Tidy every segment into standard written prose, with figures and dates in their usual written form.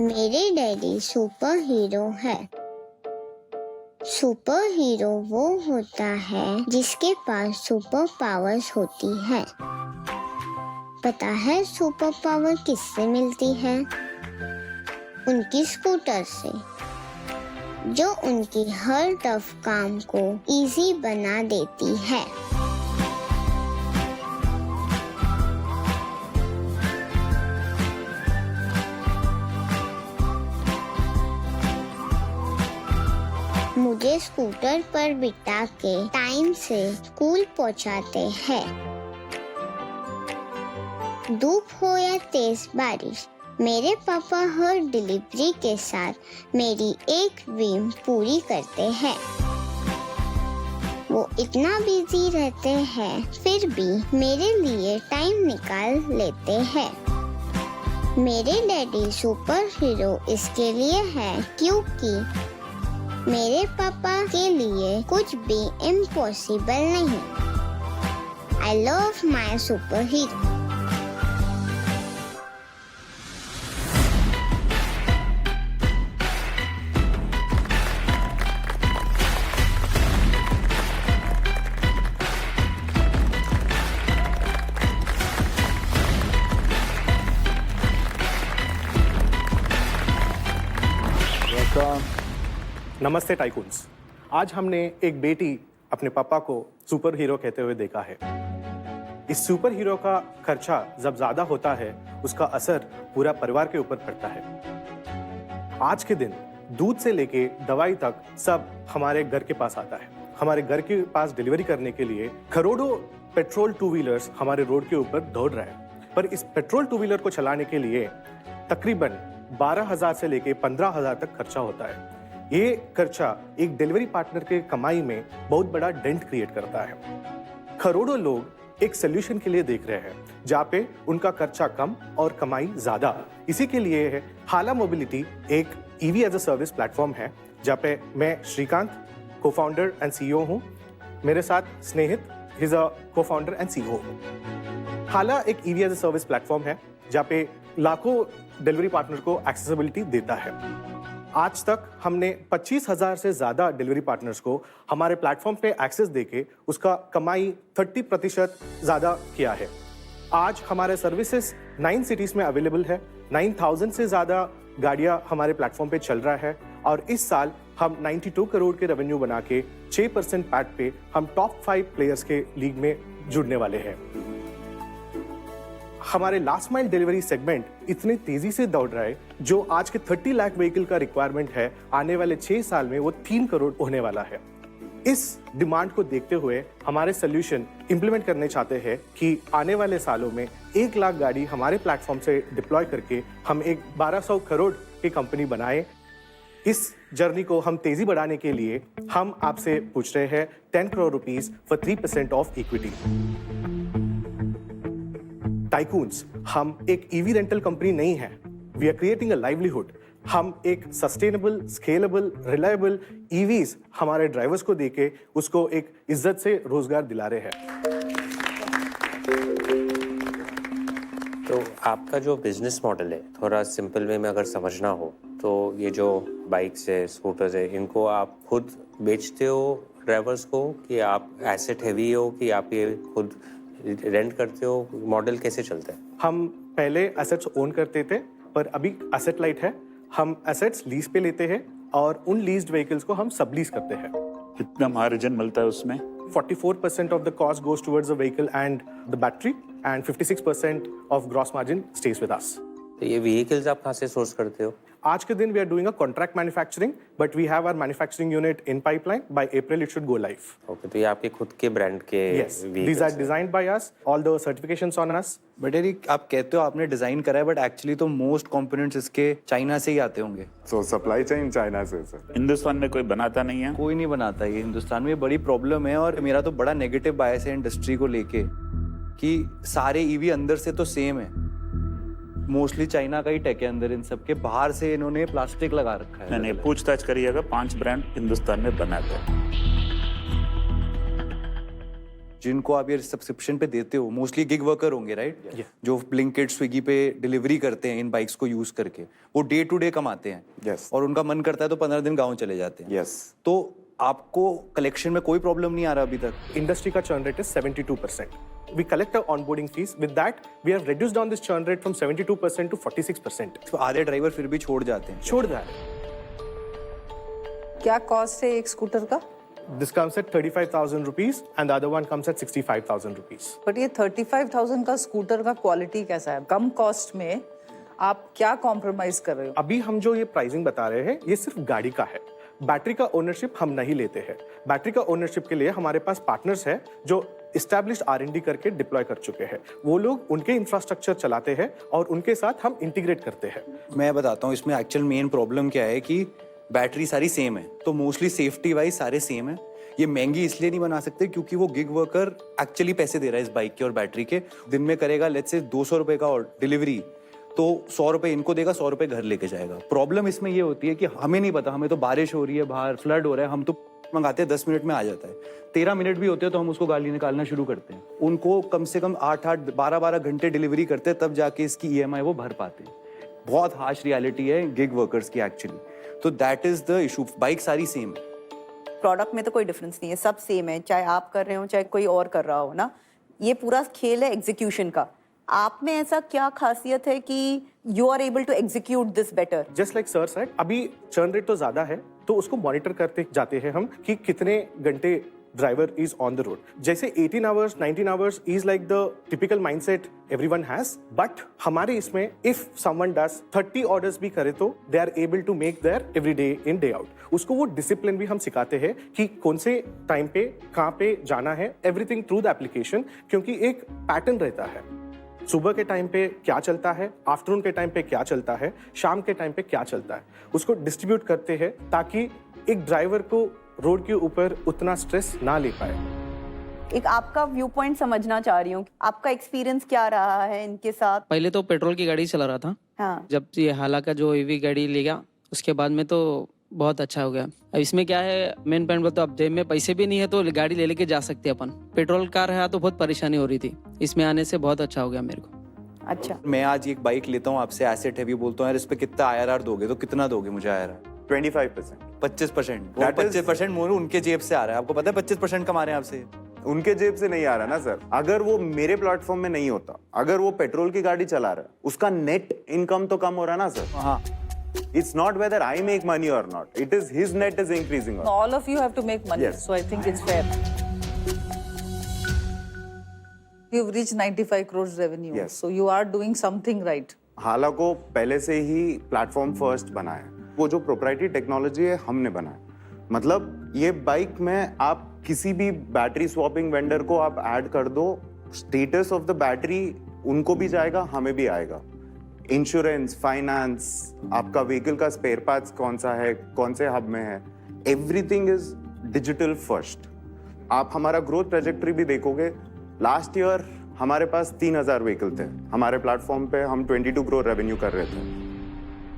मेरे daddy super hero है। Super hero वो होता है जिसके पास सुपर पावर्स होती है। पता है सुपर पावर किससे मिलती है? उनकी स्कूटर से, जो उनकी हर टफ काम को इजी बना देती है। मुझे स्कूटर पर बिठा के टाइम से स्कूल पहुंचाते हैं। धूप हो या तेज बारिश, मेरे पापा हर डिलीवरी के साथ मेरी एक ड्रीम पूरी करते हैं। वो इतना बिजी रहते हैं, फिर भी मेरे लिए टाइम निकाल लेते हैं। मेरे डैडी सुपर हीरो इसके लिए है क्योंकि मेरे पापा के लिए कुछ भी इम्पॉसिबल नहीं। I love my super hero. नमस्ते टाइकून्स। आज हमने एक बेटी अपने पापा को सुपर हीरो कहते हुए देखा है। इस सुपर हीरो का खर्चा जब ज्यादा होता है, उसका असर पूरा परिवार के ऊपर पड़ता है। आज के दिन दूध से लेके दवाई तक सब हमारे घर के पास आता है। हमारे घर के पास डिलीवरी करने के लिए करोड़ों पेट्रोल टू व्हीलर्स हमारे रोड के ऊपर दौड़ रहे हैं। पर इस पेट्रोल टू व्हीलर को चलाने के लिए तकरीबन 12,000 से लेके 15,000 तक खर्चा होता है। ये खर्चा एक डिलीवरी पार्टनर के कमाई में बहुत बड़ा डेंट क्रिएट करता है। करोड़ों लोग एक सोल्यूशन के लिए देख रहे हैं जहाँ पे उनका खर्चा कम और कमाई ज्यादा। इसी के लिए है हाला मोबिलिटी एक EV as a service platform है, जहाँ पे मैं श्रीकांत को-फाउंडर एंड सीईओ हूँ। मेरे साथ Snehit is a co-founder and CEO. Hala एक EV as a service platform है जहाँ पे लाखों डिलीवरी पार्टनर को एक्सेसिबिलिटी देता है। आज तक हमने 25,000 से ज्यादा डिलीवरी पार्टनर्स को हमारे प्लेटफॉर्म पे एक्सेस देके उसका कमाई 30% ज्यादा किया है। आज हमारे सर्विसेज 9 सिटीज में अवेलेबल है। 9,000 से ज्यादा गाड़ियां हमारे प्लेटफॉर्म पे चल रहा है और इस साल हम 92 करोड़ के रेवेन्यू बना के 6% पैट पे हम टॉप 5 प्लेयर्स के लीग में जुड़ने वाले हैं। हमारे लास्ट माइल डिलीवरी सेगमेंट इतनी तेजी से दौड़ रहा है, जो आज के 30 लाख व्हीकल का रिक्वायरमेंट है, आने वाले 6 साल में वो 3 करोड़ होने वाला है। इस डिमांड को देखते हुए हमारे सोल्यूशन इंप्लीमेंट करने चाहते हैं कि आने वाले सालों में 1 लाख गाड़ी हमारे प्लेटफॉर्म से डिप्लॉय करके हम एक 1200 करोड़ की कंपनी बनाए। इस जर्नी को हम तेजी बढ़ाने के लिए हम आपसे पूछ रहे हैं 10 crore rupees for 3% of equity. Tycoons, हम एक ईवी रेंटल कंपनी नहीं है। We are creating a livelihood. हम एक सस्टेनेबल, स्केलेबल, रिलायबल ईवीज हमारे ड्राइवर्स को देके उसको एक इज्जत से रोजगार दिला रहे हैं। तो आपका जो बिजनेस मॉडल है, थोड़ा सिंपल वे में अगर समझना हो तो ये जो बाइक्स है, स्कूटर्स है, इनको आप खुद बेचते हो ड्राइवर्स को कि आप एसेट हैवी हो कि आप ये खुद रेंट करते हो? मॉडल कैसे चलता है? हम पहले एसेट्स ओन करते थे, पर अभी एसेट लाइट है। हम एसेट्स लीज पे लेते हैं और उन लीज्ड व्हीकल्स को हम सब लीज करते हैं। कितना मार्जिन मिलता है उसमें? 44% of the cost goes towards the vehicle and the battery and 56% of gross margin stage with us. तो ये व्हीकल्स आप कहाँ से सोर्स करते हो? आज के दिन we are doing a contract manufacturing, but we have our manufacturing unit in pipeline. By April it should go live. Okay, तो ये आपके खुद के ब्रांड के these are designed by us, all the certifications on us। But यार आप कहते हो आपने डिजाइन करा है, बट एक्चुअली तो मोस्ट कंपोनेंट्स इसके चाइना से ही आते होंगे। So supply chain चाइना से सर। हिंदुस्तान में कोई बनाता नहीं है? कोई नहीं बनाता। ये हिंदुस्तान में बड़ी प्रॉब्लम है और मेरा तो बड़ा नेगेटिव बायस है इंडस्ट्री को लेके कि सारे ईवी अंदर से तो सेम है, मोस्टली चाइना का ही टेक है अंदर। इन सब के बाहर से इन्होंने प्लास्टिक लगा रखा है। नहीं, पूछताछ करिएगा, 5 ब्रांड हिंदुस्तान में बनाते हैं। जिनको आप ये सब्सक्रिप्शन पे देते हो मोस्टली गिग वर्कर होंगे, राइट? Yeah. जो ब्लिंकिट, स्विगी पे डिलीवरी करते हैं इन बाइक्स को यूज करके, वो डे टू डे कमाते हैं। Yes. और उनका मन करता है तो 15 दिन गाँव चले जाते हैं। Yes. तो आपको कलेक्शन में कोई प्रॉब्लम नहीं आ रहा अभी तक? Industry का churn rate is 72%. We collect our onboarding fees. With that, we have reduced down this churn rate from 72% to 46%. तो आधे ड्राइवर फिर भी छोड़ जाते हैं। छोड़ रहा है। क्या कॉस्ट है एक स्कूटर का? This comes at 35,000 rupees and the other one comes at 65,000 rupees. But ये 35,000 का स्कूटर का क्वालिटी कैसा है? कम कॉस्ट में आप क्या कॉम्प्रोमाइज कर रहे हो? अभी हम जो ये प्राइसिंग बता रहे हैं ये सिर्फ गाड़ी का है। बैटरी का ओनरशिप हम नहीं लेते हैं। बैटरी का ओनरशिप के लिए हमारे पास पार्टनर्स हैं जो इस्टेब्लिश्ड R&D करके डिप्लॉय कर चुके हैं। वो लोग उनके इंफ्रास्ट्रक्चर चलाते हैं और उनके साथ हम इंटीग्रेट करते हैं। मैं बताता हूँ इसमें एक्चुअल मेन प्रॉब्लम क्या है कि बैटरी सारी सेम है, तो मोस्टली सेफ्टी वाइज सारे सेम है। ये महंगी इसलिए नहीं बना सकते क्योंकि वो गिग वर्कर एक्चुअली पैसे दे रहा है इस बाइक के और बैटरी के। दिन में करेगा लेट्स से 200 रुपए का और डिलीवरी, तो 100 रुपए इनको देगा, 100 रुपए घर लेके जाएगा। प्रॉब्लम इसमें ये होती है कि हमें नहीं पता, हमें तो बारिश हो रही है बाहर, फ्लड हो रहा है, हम तो मंगाते हैं 10 मिनट में आ जाता है। 13 मिनट भी होते हैं तो हम उसको गाली निकालना शुरू करते हैं। उनको कम से कम 8-8, 12-12 घंटे डिलीवरी करते हैं तब जाके इसकी EMI वो भर पाते हैं। बहुत हार्श रियलिटी है गिग वर्कर्स की एक्चुअली। तो that is the issue. Bike सारी सेम है, प्रोडक्ट में तो कोई डिफरेंस नहीं है, सब सेम है, चाहे आप कर रहे हो चाहे कोई और कर रहा हो ना। ये पूरा खेल है एग्जीक्यूशन का। आप में ऐसा क्या खासियत है कि you are able to execute this better? Just like sir said, अभी चर्न रेट तो ज्यादा है तो उसको मॉनिटर करते जाते हैं हम कि कितने घंटे driver is on the road. जैसे 18 hours 19 hours is like the typical mindset everyone has, but हमारे इसमें इफ समवन डज 30 ऑर्डर्स भी करे तो they are able to make their every day in day out. उसको वो डिसिप्लिन भी हम सिखाते हैं कि कौन से टाइम पे कहाँ पे जाना है, एवरीथिंग थ्रू द एप्लीकेशन, क्योंकि एक पैटर्न रहता है। सुबह के टाइम पे क्या चलता है, आफ्टरनून के टाइम पे क्या चलता है, शाम के टाइम पे क्या चलता है, उसको डिस्ट्रीब्यूट करते हैं ताकि एक ड्राइवर को रोड के ऊपर उतना स्ट्रेस ना ले पाए। एक आपका व्यू पॉइंट समझना चाह रही हूँ, आपका एक्सपीरियंस क्या रहा है इनके साथ? पहले तो पेट्रोल की गाड़ी चला रहा था। हाँ। जब ये हाला का जो EV गाड़ी ले गया उसके बाद में तो बहुत अच्छा हो गया। अब इसमें क्या है, मेन पॉइंट बताओ, अब जेब में पैसे भी नहीं है तो गाड़ी ले लेके जा सकते हैं अपन। पेट्रोल कार रहा तो बहुत परेशानी हो रही थी, इसमें आने से बहुत अच्छा हो गया मेरे को। अच्छा, मैं आज एक बाइक लेता हूँ आपसे, एसेट है भी, बोलता हूँ यार इस पे कितना IRR दोगे, तो कितना दोगे मुझे IRR? 25%. 25%। That is- 25% मोरू उनके जेब से आ रहा है। आपको पता है 25% कमा रहे हैं आपसे? उनके जेब से नहीं आ रहा ना सर। अगर वो मेरे प्लेटफॉर्म में नहीं होता, अगर वो पेट्रोल की गाड़ी चला रहा है, उसका नेट इनकम तो कम हो रहा ना सर। हाँ, It's not whether I make money or not. It is his net is increasing. All of you have to make money, Yes. so I think it's fair. You've reached 95 crores revenue, Yes. so you are doing something right. हाला को पहले से ही platform first बनाया। वो जो proprietary technology है हमने बनाया। मतलब ये बाइक में आप किसी भी बैटरी स्वैपिंग वेंडर को आप ऐड कर दो, स्टेटस ऑफ द बैटरी उनको भी जाएगा, हमें भी आएगा। इंश्योरेंस, फाइनेंस, आपका व्हीकल का स्पेयर पार्ट्स कौन सा है, कौन से हब में है, एवरीथिंग इज डिजिटल फर्स्ट। आप हमारा ग्रोथ ट्रेजेक्टरी भी देखोगे, लास्ट ईयर हमारे पास 3000 व्हीकल थे हमारे प्लेटफॉर्म पे, हम 22 करोड़ रेवेन्यू कर रहे थे।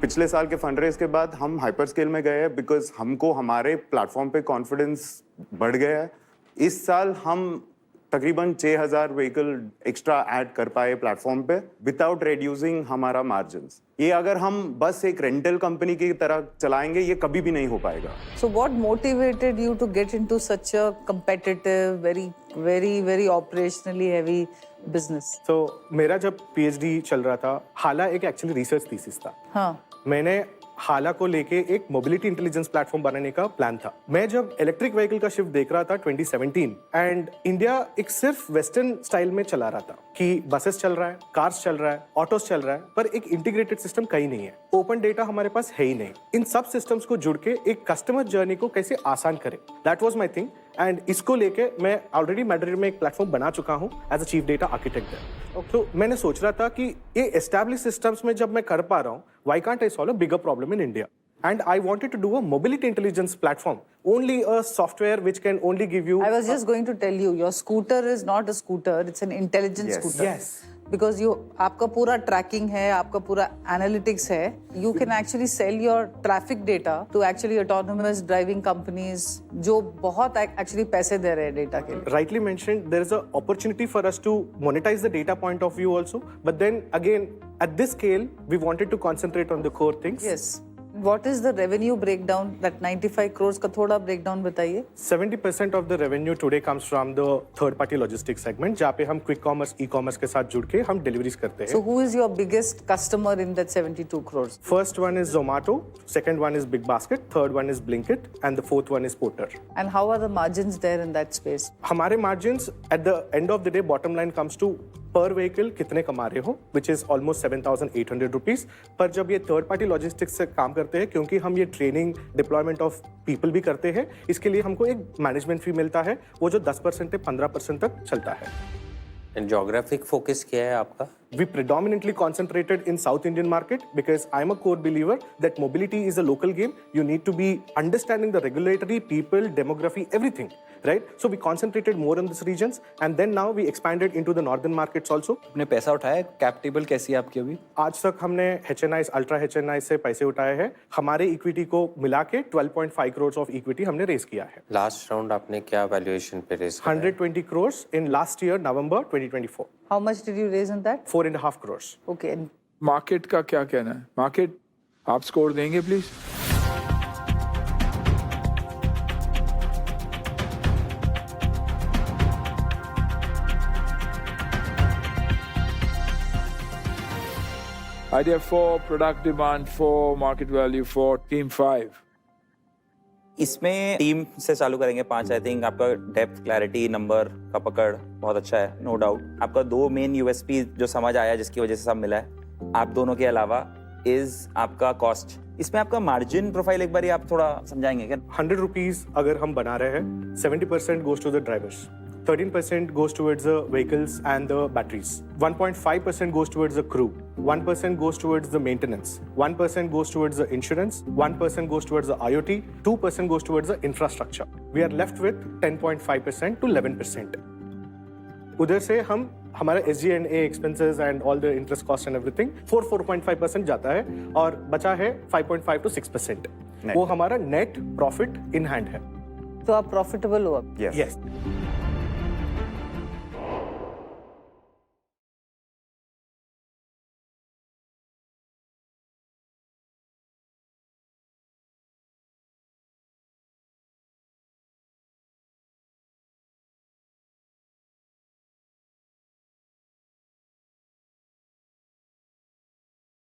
पिछले साल के फंड रेज के बाद हम हाइपर स्केल में गए हैं बिकॉज हमको हमारे प्लेटफॉर्म पे कॉन्फिडेंस बढ़ गया है। इस साल हम तकरीबन 6000 व्हीकल एक्स्ट्रा ऐड कर पाए प्लेटफॉर्म पे विदाउट रिड्यूसिंग हमारा मार्जिन्स। ये अगर हम बस एक रेंटल कंपनी की तरह चलाएंगे ये कभी भी नहीं हो पाएगा। So what motivated you to get into such a competitive, very operationally heavy business? तो मेरा जब PhD चल रहा था, हाला एक एक्चुअली रिसर्च थीसिस था। हाँ. मैंने हाला को लेके एक मोबिलिटी इंटेलिजेंस प्लेटफॉर्म बनाने का प्लान था। मैं जब इलेक्ट्रिक व्हीकल का शिफ्ट देख रहा था 2017, एंड इंडिया एक सिर्फ वेस्टर्न स्टाइल में चला रहा था कि बसेस चल रहा है, कार्स चल रहा है, ऑटोस चल रहा है, पर एक इंटीग्रेटेड सिस्टम कहीं नहीं है। ओपन डेटा हमारे पास है ही नहीं। इन सब सिस्टम्स को जुड़ के एक कस्टमर जर्नी को कैसे आसान करें, that was my thing. And इसको लेके मैं ऑलरेडी मैड्रिड में एक प्लेटफॉर्म बना चुका हूँ as a chief data architect. तो मैंने सोच रहा था कि ये एस्टैब्लिश सिस्टम्स में जब मैं कर पा रहा हूँ, why can't I solve a bigger problem in India? And I wanted to do a mobility intelligence platform, only a software which can only give you. I was just going to tell you, your scooter is not a scooter; it's an intelligent Yes. scooter. Yes. because आपका पूरा trekking है, आपका पूरा analytics है. You can actually sell your traffic data to actually autonomous driving companies जो बहुत actually पैसे दे रहे हैं डेटा के लिए. Rightly mentioned, there is an opportunity for us to monetize the data point of view also. But then again, at this scale, we wanted to concentrate on the core things. Yes. What is the revenue breakdown? That 95 crores का थोड़ा breakdown बताइए. 70% of the revenue today comes from the third party logistics segment, जहाँ पे हम quick commerce, e-commerce के साथ जुड़ के हम deliveries करते हैं. So who is your biggest customer in that 72 crores? First one is Zomato, second one is Big Basket, third one is Blinkit, and the fourth one is Porter. And how are the margins there in that space? हमारे margins at the end of the day bottom line comes to per vehicle कितने कमा रहे हो, which is almost 7,800 rupees. पर जब ये third party logistics से काम करते हैं, क्योंकि हम ये ट्रेनिंग डिप्लॉयमेंट ऑफ पीपल भी करते हैं, इसके लिए हमको एक मैनेजमेंट फी मिलता है, वो जो 10% से 15% तक चलता है. एंड जोग्राफिक फोकस क्या है आपका? We predominantly concentrated in South Indian market because I'm a core believer that mobility is a local game. You need to be understanding the regulatory, people, demography, everything, right? So we concentrated more on these regions, and then now we expanded into the northern markets also. आपने पैसा उठाया, cap table कैसी है आपकी अभी? आज तक हमने HNI, अल्ट्रा HNI से पैसे उठाए हैं. हमारे इक्विटी को मिला के 12.5 crores of equity हमने रेस किया है. लास्ट राउंड आपने क्या वैल्यूएशन पे रेस किया? 120 crores in last year, November 2024. How much did you raise in that? 4.5 crores. Okay. Market का क्या कहना है? मार्केट आप स्कोर देंगे please? Idea 4, product demand 4, market value 4, team 5. इसमें टीम से चालू करेंगे 5. आई थिंक आपका डेप्थ, क्लैरिटी, नंबर का पकड़ बहुत अच्छा है, नो डाउट. आपका 2 मेन यूएसपी जो समझ आया, जिसकी वजह से सब मिला है, आप दोनों के अलावा इज आपका कॉस्ट. इसमें आपका मार्जिन प्रोफाइल एक बार आप थोड़ा समझाएंगे क्या? 100 rupees अगर हम बना रहे हैं, 70% goes to the drivers, 13% goes towards the vehicles and the batteries, 1.5% goes towards the crew, 1% goes towards the maintenance, 1% goes towards the insurance, 1% goes towards the IoT, 2% goes towards the infrastructure. We are left with 10.5% to 11%. उधर से हम हमारा SG&A expenses and all the interest cost and everything 4.5% जाता है, और बचा है 5.5 to 6%. वो हमारा net profit in hand है. तो आप प्रॉफिटेबल हो अब? Yes.